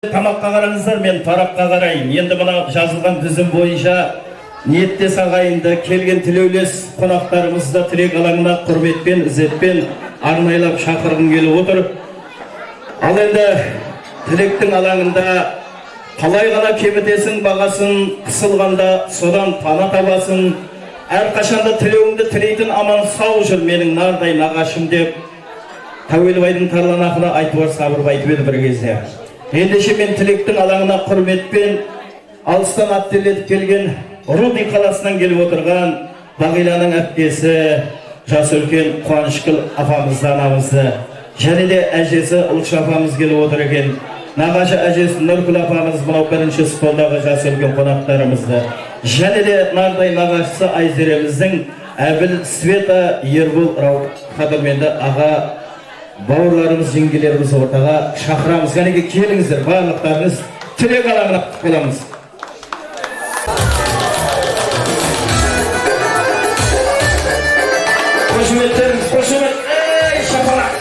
Тамаққа қараңыздар, мен тарапқа қарайын. Енді мына жазылған тізім бойынша ниеттес ағайынды келген тілеулес қонақтарымызды тілек алаңына құрметпен, ізетпен арнайлап шақырғым келіп отыр. Ал енді тілектің алаңында қалай ғана кемітесің бағасын, қысылғанда содан пана табасын, әрқашанда тілеуіңді тілейтін аман сау жүр менің нардай нағашым деп Тәуелбайдың тарлан ақыны Айтуар Сабырбай айтып еді бір кезде. Ендеше мен тілектің алаңына құрметпен алыстан аттелетіп келген Рудный қаласынан келіп отырған Бағиланың әпкесі, жас үлкен Қуанышкүл апамызды, анамызды, және де әжесі Ұлықшы апамыз келіп отыр екен. Нағашы әжесі Нұркүл апамыз мынау бірінші столдағы жас үлкен қонақтарымызды, және де нардай нағашысы Айзереміздің Әбіл Света Ербол қадірменді аға бауырларымыз, жеңгелеріміз ортаға шақырамыз. Кәнеге келіңіздер, барлықтарыңыз тілек алаңына құттықтаймыз. Қошеметтеріңіз, қошемет, шапалақ.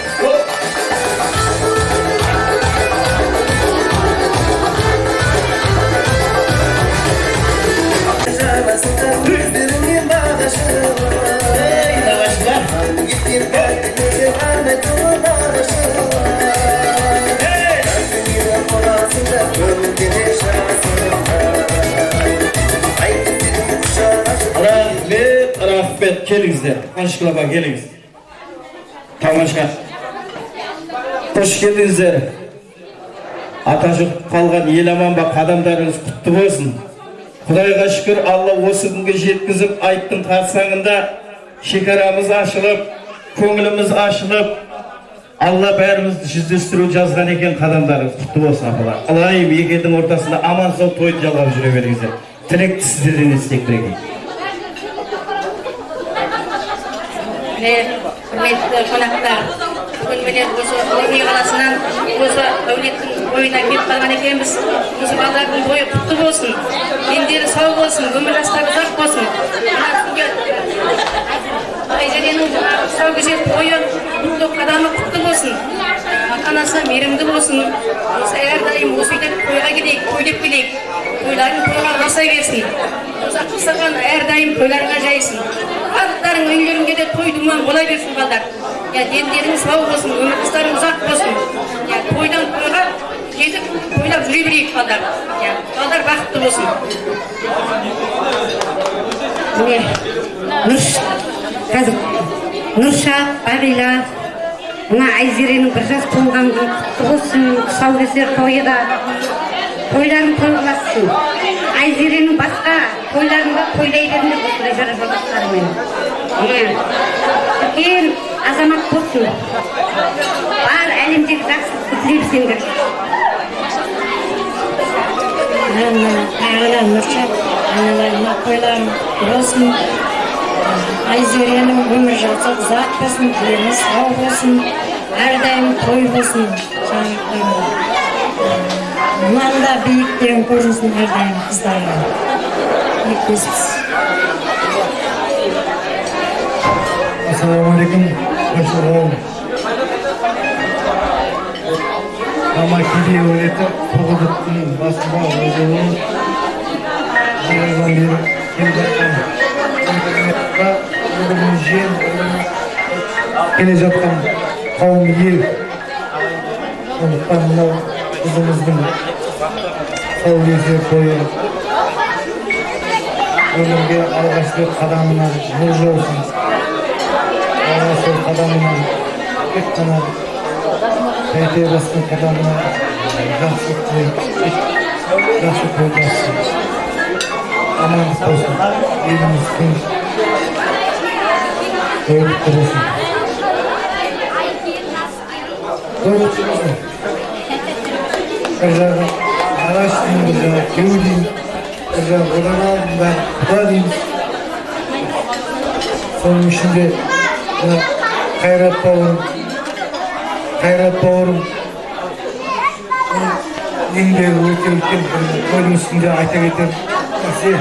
Рахмет, келіңіздер. Қуанышкүл апа, келіңіз. Тамаша. Қош келдіңіздер. Ата жұрт қалған ел аман ба, қадамдарыңыз құтты болсын. Құдайға шүкір, Алла осы күнге жеткізіп, айттың қарсаңында шекарамыз ашылып, көңіліміз ашылып, Алла бәрімізді жүздестіру жазған екен. Қадамдарыңыз құтты болсын апалар. Алайым екі елдің ортасында аман сау тойды жалғап жүре беріңіздер. Тілекті сіздерден естек тілегейін. Құрметті қонақтар, бүгін міне осы Рудный қаласынан осы әулеттің бойына келіп қалған екенбіз. Осы балалардың бойы құтты болсын, дендері сау болсын, өмір жастары ұзақ болсын. Айзеренің сау күзет бойы құтты, қадамы құтты болсын. Ата-анасы мейірімді болсын. Осы әрдайым осы үйде тойға келейік, тойлап келейік. Тойларын тойға жасай берсін. Ұзақ қысырған әрдайым тойларға жайсын. Барлықтарың үйлеріңде де той думан бола берсін балдар. Дендеріңіз сау болсын, өмір жастарың ұзақ болсын. Тойдан тойға кетіп, тойлап жүре берейік балдар. Балдар бақытты болсын. Нұрша, Бағила, мына Айзеренің бір жас толған құтты болсын, тұсаукесер тойы да, тойларын тойласын. Айзеренің басқа тойларында тойлай беріңдер осындай жара-жолдастарымен. Үлкен азамат болсын. Бар әлемдегі жақсылықты тілейсіңдер. Ағына Нұрша, аналарына тойларын болсын. Айзеренің өмір жасы ұзақ болсын, дені сау болсын, әрдайым той болсын. Мында биіктерін көрінсін әрдайым қыздарға. Екпеспіз. Ассалаумалейкум, қошырғауым. Ама кедей өлеті тоғыдықтың басында өзінің жайған бері келіп жатқан интернетқа өзінің жел келе жатқан қауым ел. Сондықтан мынау қызымыздың саукесер тойы өмірге алғаш рет қадамынан жол жолсын. Алғаш рет қадамынан тек қана қайта басқан қадамынан жақсы той бассын. Амандық болсын, еліміз тыныш, тойлықты болсын. Тойлықты болсын. Бір жағы ағаш деймін, бір жағы кеу деймін, бір жағы одан алдым бәрі құда дейміз. Соның ішінде Қайрат бауырым еңбегі өте үлкен. Тойдың үстінде айта кетер нәрсе,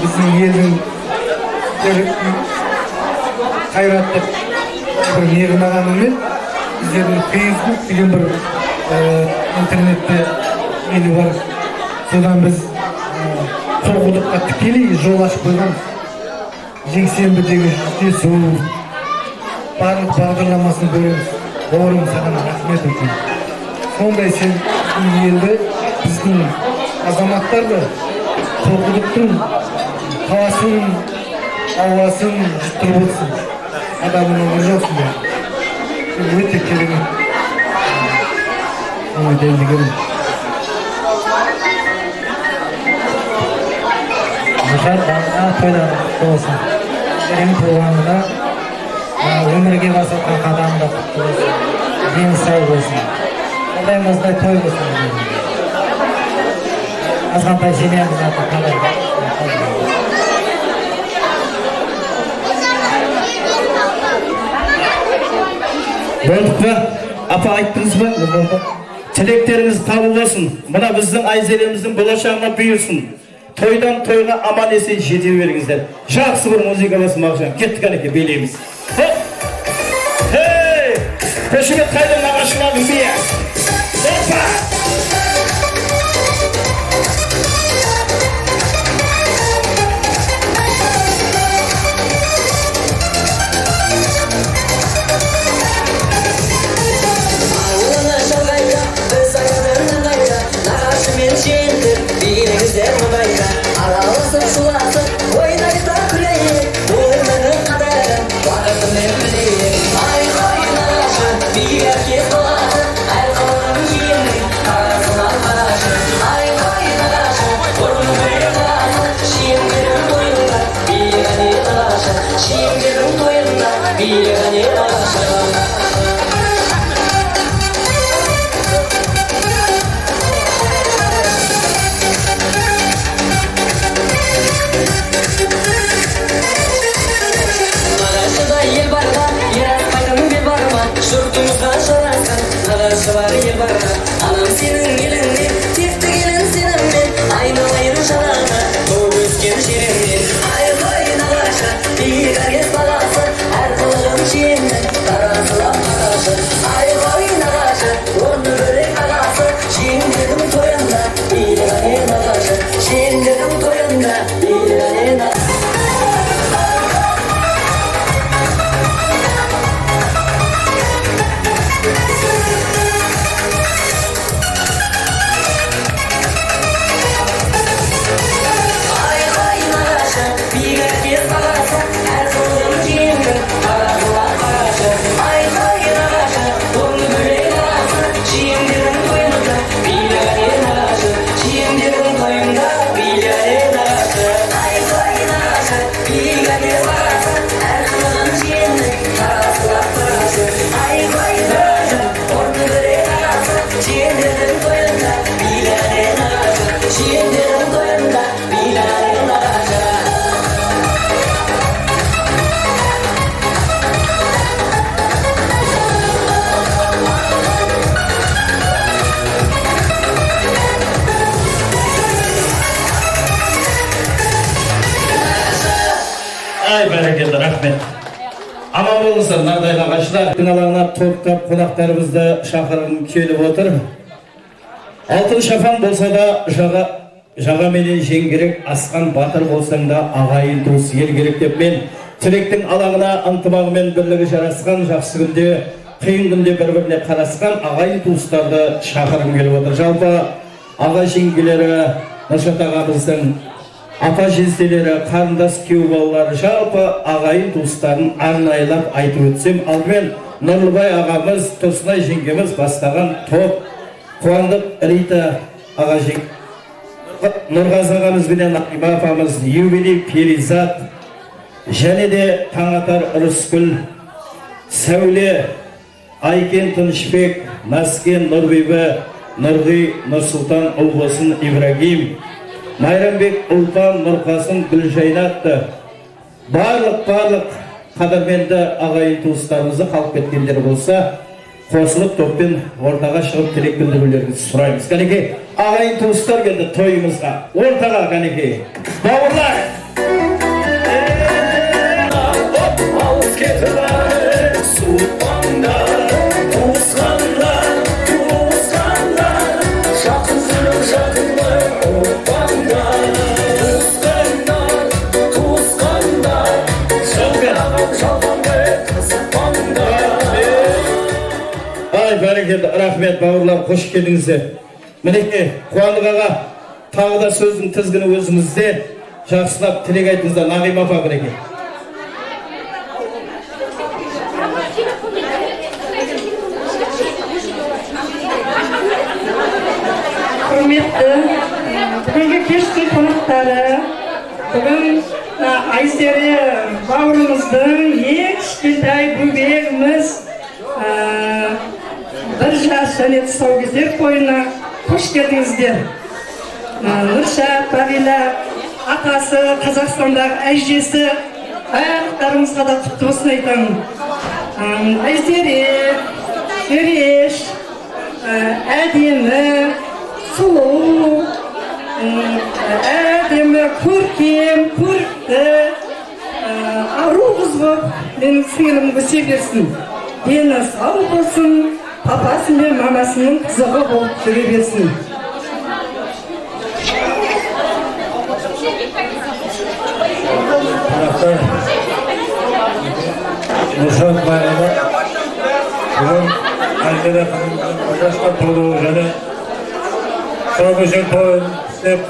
біздің елдің қайраттық бір неғымағанымен біздердің Facebook деген бір интернетте мені бар. Содан біз Тоқұдыққа тікелей жол ашып қойғанбыз. Жексенбідегі жүздесу барлық бағдарламасын көреміз. Бауырым, саған рахмет үлкен. Сондай сен елді, біздің азаматтарды Тоқұдықтың қаласын, ауасын жұттырып отырсың. Адамның өмірі жоқсың деп. Өте керемет. Оны дәлдігім. Мұхар бағына тойлар болсын. Сенің туғаныңда өмірге басылған қадамда құтты болсын. Дені сау болсын. Құдайымыздай той болсын. Азғантай семьямыз аты қалай. Болдық па? Апа айттыңыз ба? Тілектеріңіз қабыл болсын. Мына біздің Айзереміздің болашағына бұйырсын. Тойдан тойға аман есен жете беріңіздер. Жақсы бір музыка болсын Мағжан. Кеттік әнеке билейміз. Хей! Көшімет қайдан нағашылардың бия. Опа! Ай, бәрекелді, рахмет. Аман болыңыздар, нағдай нағашылар. Алаңына топтап қонақтарымызды шақырғым келіп отыр. Алтын шафан болса да жаға менен жең керек, асқан батыр болсаң да ағайын туыс ел керек деп мен тілектің алаңына ынтымағымен бірлігі жарасқан, жақсы күнде, қиын күнде бір-біріне қарасқан ағайын туыстарды шақырғым келіп отыр. Жалпы аға жеңгелері, Нұршат ағамыздың апа жезделері, қарындас күйеу балалары, жалпы ағайын туыстарын арнайлап айтып өтсем, алдымен Нұрлыбай ағамыз, Тосынай жеңгеміз бастаған топ, Қуандық Рита аға жең, Нұрғазы ағамыз бенен Ақима апамыз, Юбилей Перизат, және де Таңатар Рыскүл, Сәуле, Айкен Тынышбек, Наскен Нұрбибі, Нұрғи Нұрсұлтан Ұлғосын Ибрагим, Майрамбек Ұлпан Нұрқасын Гүлжайнатты, барлық қадірменді ағайын туыстарымызды қалып кеткендер болса, қосылып топпен ортаға шығып тілек білдірулеріңізді сұраймыз. Кәнеке, ағайын туыстар келді тойымызға, ортаға кәнеке. Бауырлар! Суытқанда, туысқанда, Ай, бәрекелді, рахмет бауырлар, қош келдіңіздер. Мінеке, Қуандық аға, тағы да сөздің тізгіні өзіңізде. Жақсылап тілек айтыңыздар, Нағима апа біреке. Құрметті бүгінгі кештің қонақтары, бүгін Айсере бауырымыздың ең кішкентай бөбегіміз бір жас және тұсаукесер тойына қош келдіңіздер. Нұрша, Бағила, атасы, Қазақстандағы әжесі, барлықтарыңызға да құтты болсын айтамын. Айсере, Сереш, әдемі, сұлу, әдемі, көркем, көрікті, ару қыз болып менің сіңілімді өсе берсін. Дені сау болсын, папасы мен мамасының қызығы болып жүре берсін. Нұршат Бағила бүгін Айсере қызымыздың жасқа толуы және тұсаукесер тойын істеп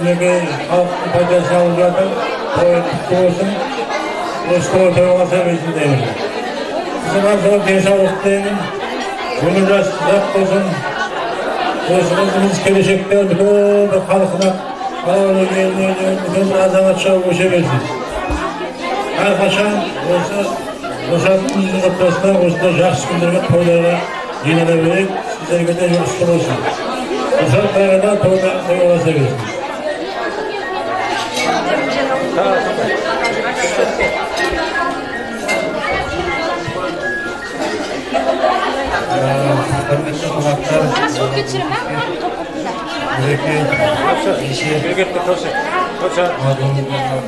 халықтың пайдасына алып жатыр. Тойы құтты болсын, осы той тойға себепсін деймін. Сіздің артыңыз денсаулық деймін, өмір жасы ұзақ болсын. Осы қызымыз келешекте үлкен халқына, қалаулы еліне үлкен азаматша өсе берсін. Әрқашан осы Нұршаттың отбасына осындай жақсы күндерге тойларға жинала берейік, сіздерге де жұмысты болсын. Нұршат Бағила тойға тойласа берсін. Құрметті қонақтар, Нұреке, Еше,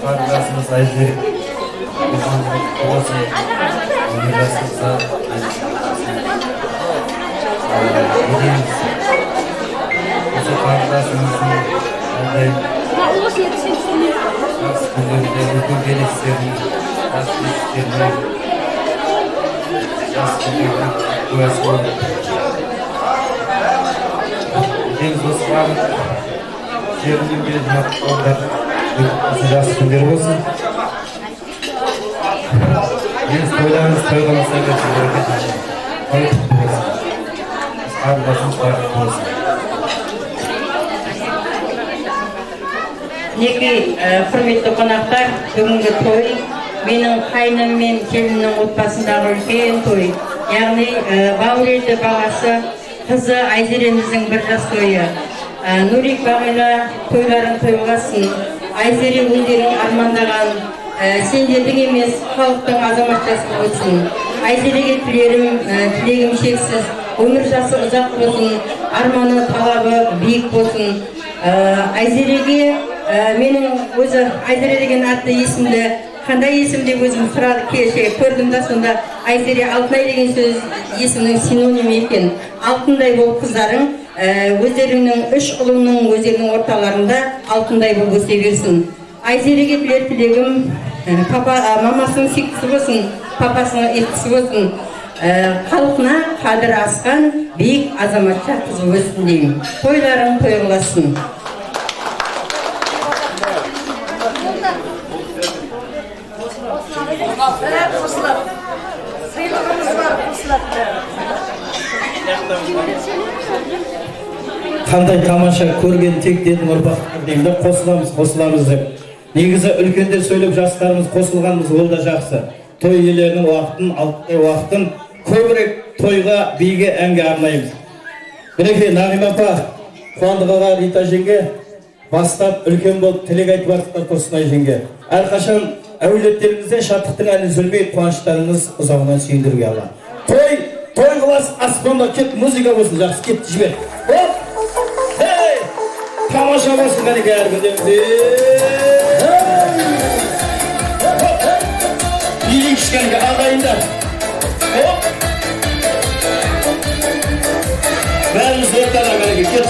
қарындасымыз Айсере, болсын, өнерасымызға едеміз. Осы қарындасымыздың жақсы күндерінде, үлкен белестерін, жақсы естеріне, жақсы күндердің куәсі болып. Едеміз осы барлық жерінің беріп жатқандар осы жақсы күндер болсын. Biz toylarımız toylamasına götürüyoruz. Toy tuttu olsun. Қарындасымыз бақытты болсын. Құрметті қонақтар, бүгінгі той менің қайным мен келіннің отбасындағы үлкен той. Яғни Бауырелді баласы қызы Айзереміздің бір жас тойы. Нұрик Бағила тойларын тойласын. Айзере өздерің армандаған сендердің емес, халықтың азаматшасы болсын. Айзереге тілегім шексіз, өмір жасы ұзақ болсын, арманы талабы биік болсын. Айзереге менің өзі Айзере деген атты есімді, қандай есім деп өзім көрдім да, сонда Айзере Алтынай деген сөз есімнің синонимі екен. Алтындай болып қыздарың, өздеріңнің үш ұлының өздерінің орталарында алтындай болып өсе берсін. Айзереге тілер тілегім, мамасының сүйіктісі болсын, папасының еттісі болсын, халқына қадір асқан биік азаматша қызы өсін деймін. Тойларың тойғыласын. Қандай тамаша көрген тек дедім ұрпақтар деймін де, қосыламыз деп. Негізі үлкендер сөйлеп жастарымыз қосылғанымыз ол да жақсы. Той иелерінің уақытын көбірек тойға, биге, әнге арнаймыз. Мінеке, Нағима апа, Қуандық аға, Рита жеңге бастап үлкен болып тілек айтып артықтар Тоснай жеңге. Әрқашан әулеттеріңізден шаттықтың әнін үзілмей, қуаныштарыңыз ұзағынан сүйіндіруге алла. Той қылас аспанда кет, музыка болсын, жақсы кет, жібер. Тамаша болсын мәнеке әр күндемізде. Ең кішкенге ағайындар. Бәріміз ортада мәнеке кет.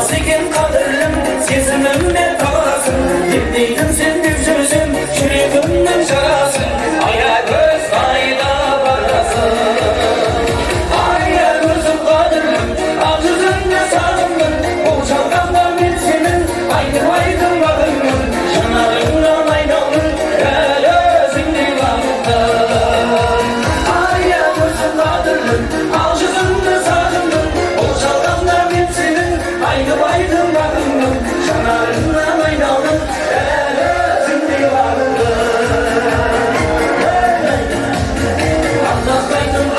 Nasıl ekan qadrlim sezimimni topasın Debdeydim sen deb жүрсем жүрегімнің жарасын Аягөз қайда барасың Аягөзім қадірлім ақ жүзіңді сағындым Бұл жалғанда мен сенің айнымайтын бағыңмын Жанарыңнан айналдым әлі өзіңдей бағымдым Аягөзім қадірлім ақ жүзіңді сағындым Бұл жалғанда мен сенің айнымайтын бағыңмын Жанарыңнан айналдым әлі өзіңдей бағымдым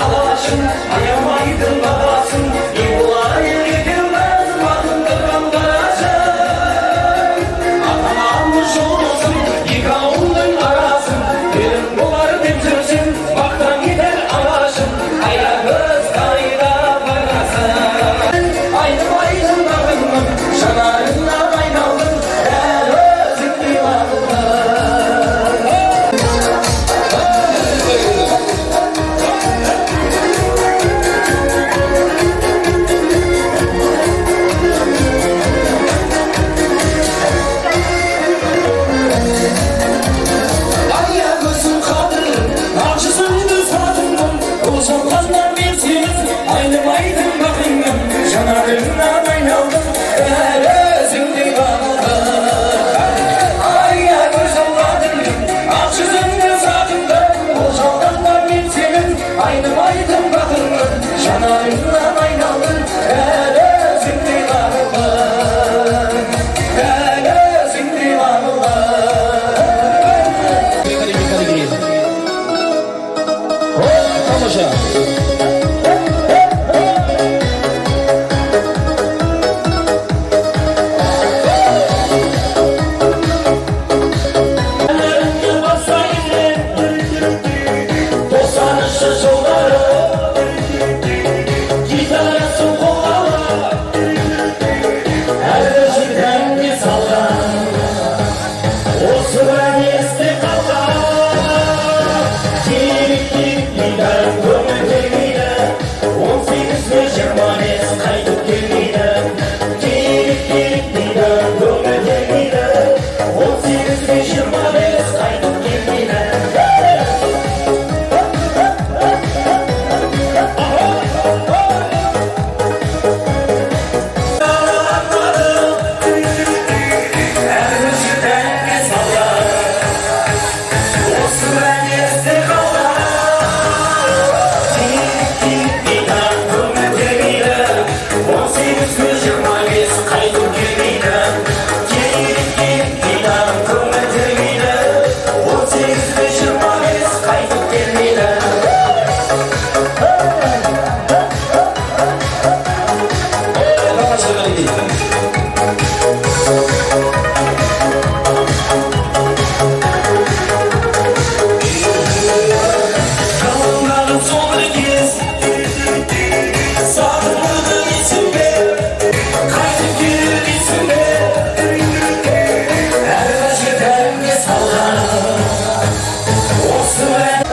алашың, аямайтын бағасың Не болайын екеуміз бағыңды қамдашың Ата-анамыз жұлдызым, екі ауылдың арасын Елім болар деп жүрсем, бақтан кетер ағашым Аягөз қайда барасың Айнымайтын бағыңмын, жанарыңнан айналдым Әлі өзіңдей бағымдым Аягөзім қадірлім, ақ жүзіңді сағындым Бұл жалғанда мен сенің айнымайтын бағыңмын Жанарыңнан айналдым, әлі өзіңдей бағымдым Аягөзім қадірлім, ақ жүзіңді сағындым Бұл жалғанда мен сенің айнымайтын бағыңмын Жанарыңнан айналдым, әлі өзіңдей бағымдым Әлі өзіңдей бағымдым Әлемге басайын Босанышы жолдары Гитарасын қолға Әлі жүргенге салған Осы ән есте қалған Керек-керек көңіл келмейді 18-ме 25 қайтып келмейді Керек-керек көңіл келмейді 18-ме 25 қайтып келмейді Әлі жүргенге салған Осы ән есте қалған көңіл келмейді 18-ме 25 қайтып келмейді Керек-керек көңіл келмейді 18-ме 25 қайтып келмейді Жалынғаным сол бір кез Сағынды дейсің бе Қайтып келер дейсің бе Әлі жүргенге салған Осы ән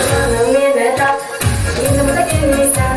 Canım beni tak, elimde kendisi